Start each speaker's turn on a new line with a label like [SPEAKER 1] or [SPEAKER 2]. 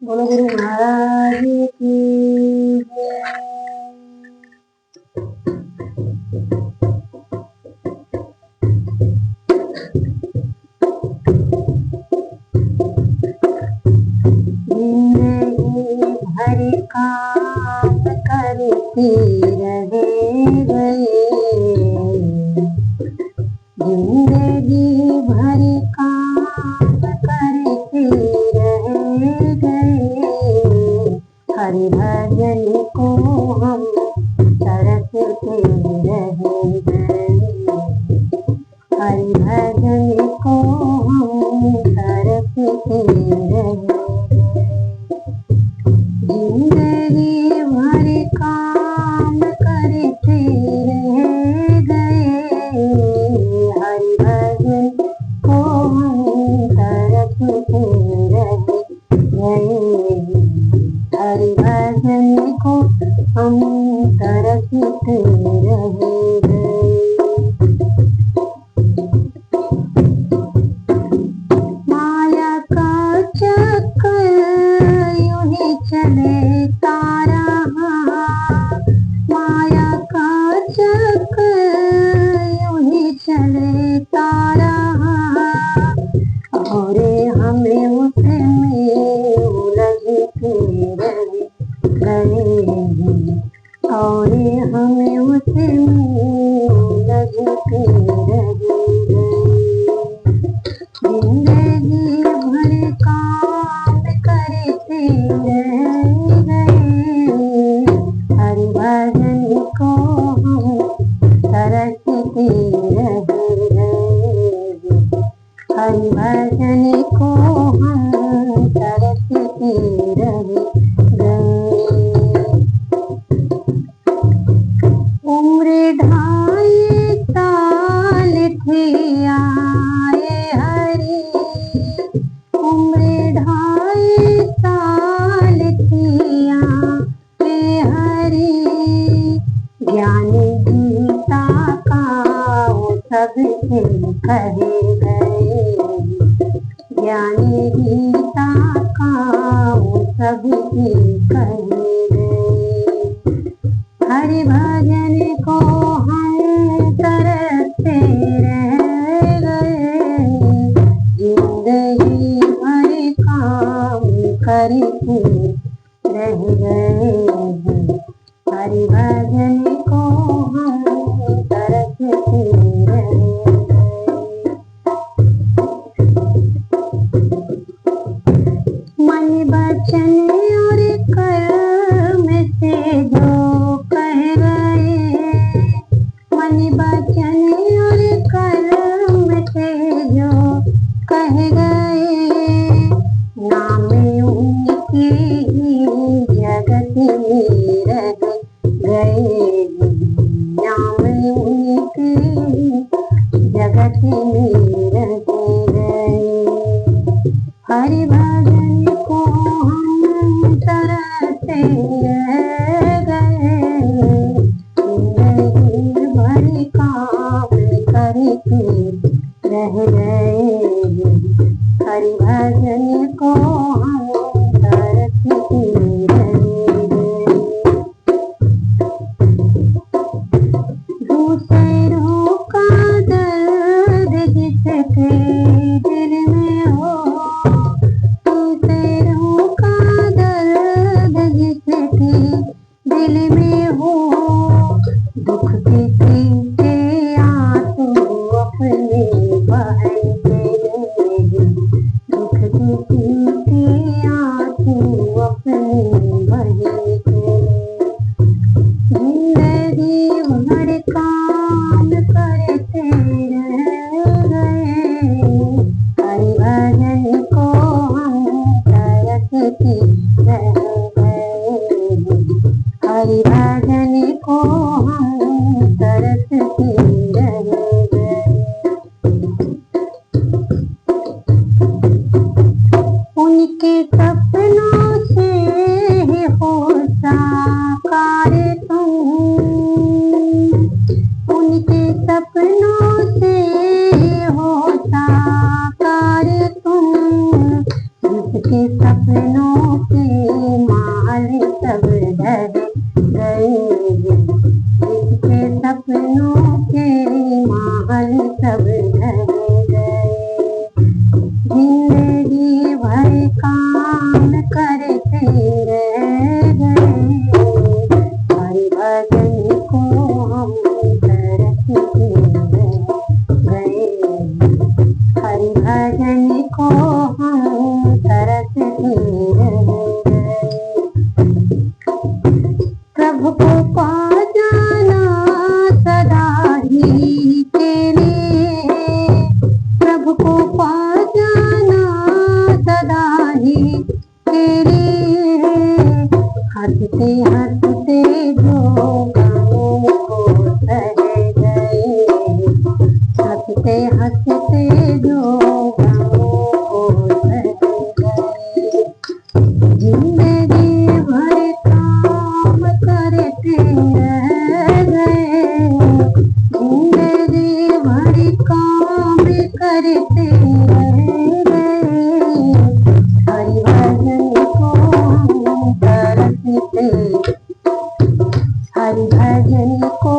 [SPEAKER 1] बोलो गुरु महाराज की जय। जिंदगी भर काम करती रहे गए, जिंदगी भर काम करते रह गए, हरि भजन को हम तरसते रह गए, हरि भजन को हम तरसते रह गए। जिंदगी भर काम करते रह गए, हरि भजन को हम तरसते रह गए, हरि भजन को हम तरसते रह गए। माया का चक्कर यूं ही चलता रहा, माया का चक्कर यूं ही चलता रहा, और हमें उसमें उलझते रह गए, और हमें उसमें उलझते रह गए। जिंदगी भर काम करते रह गए, हरि भजन को हम तरसते रह गए, हरि भजन को हम तरसते रह गए। उम्र 2.5 साल थी आए हरि, उम्र 2.5 साल थी आए हरि, ज्ञान गीता का वो सबसे कहे गए, ज्ञान गीता का वो सबसे कहे गए, हरि भजन को हम तरसते रह गए, जिंदगी भर काम करते रह गए, हरि भजन को हम तरसते रह गए। मन वचन और कर्म से जो कह गए, मन वचन और कर्म से जो कह गए, नाम उनके ही जगत में रह गए, नाम उनके ही जगत में रह गए, हरि भजन को हम तरसते रह गए, जिंदगी भर काम करते रह गए, हरि भजन को हम तरसते रह गए। दूसरों का दर्द जिसके दिल में हो, दूसरों का दर्द जिसके दिल में हो, दुख किसी के आंसू अपने बहाते रहे, दुख किसी के आंसू अपने बहाते रहे। जिंदगी भर काम करते रह गए, हरि भजन को हम तरसते रह गए, हरि भजन को हम तरसते रह गए। उनके सपनों से हो साकार तुम, उनके सपनों से हो साकार तुम, जिसके सपनों सपनों के माल सब ढह गए, जिसके सपनों के माल सब ढह गए। जिंदगी भर काम करते रह गए, हरि भजन को हम तरसते रह गए, हरि भजन को हम तरसते रह गए। प्रभु को पा जाना सदा ही के लिए, प्रभु को पा जाना सदा ही के लिए, हंसते हंसते जो गमों को सह गए, हंसते हंसते जो गमों को सह गए। जिंदगी भर काम करते रह गए, जिंदगी भर काम करते रह गए, हरि भजन को हम तरसते, हरि भजन को